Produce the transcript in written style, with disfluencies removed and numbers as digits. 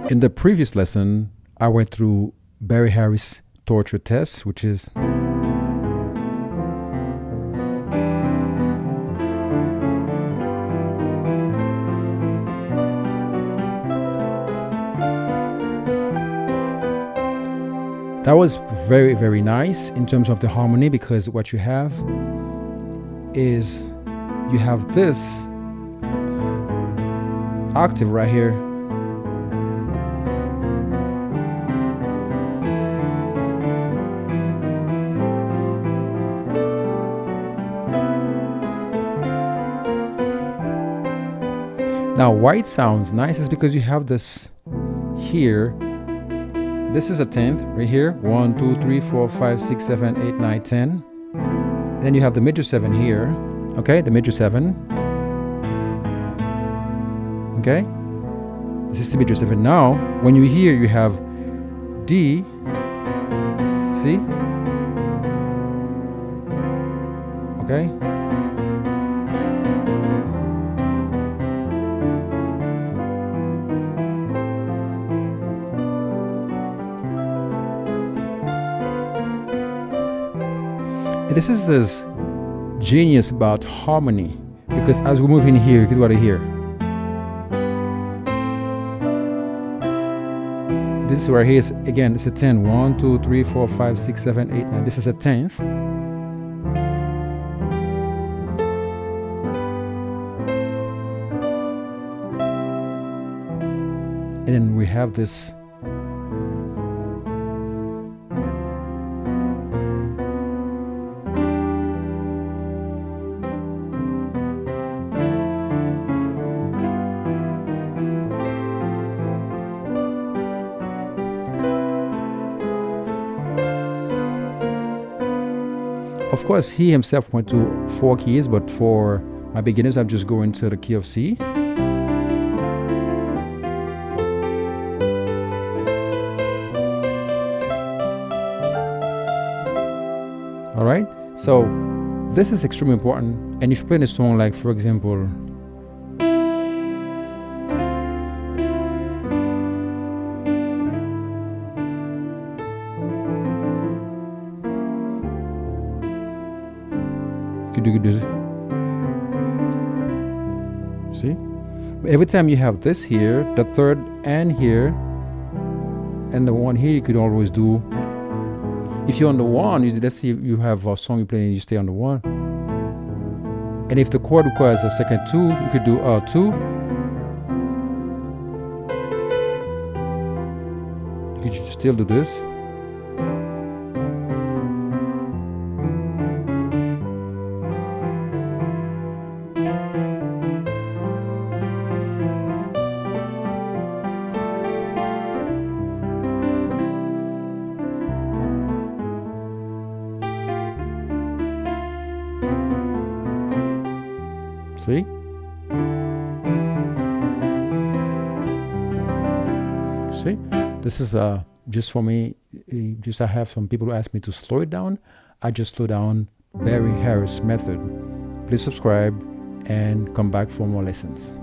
In the previous lesson, I went through Barry Harris torture test, which is that was very, very nice in terms of the harmony, because what you have is you have this octave right here. Now why it sounds nice is because you have this here. This is a 10th right here. 1, 2, 3, 4, 5, 6, 7, 8, 9, 10. Then you have the major 7 here. Okay, the major 7. Okay, this is the major 7. Now, when you hear, you have D. See? Okay. This is this genius about harmony, because as we move in here, you can what I hear. This is where he is again. It's a 10. 1, 2, 3, 4, 5, 6, 7, 8, 9. This is a 10th. And then we have this. Of course, he himself went to 4 keys, but for my beginners, I'm just going to the key of C. All right, so this is extremely important. And if you play a song like, for example, you could do see, every time you have this here, the third and here, and the one here, you could always do. If you're on the 1, let's say you have a song you play and you stay on the 1, and if the chord requires a second 2, you could do a 2. You could still do this. See? See? This is just for me. I have some people who ask me to slow it down. I just slow down Barry Harris method. Please subscribe and come back for more lessons.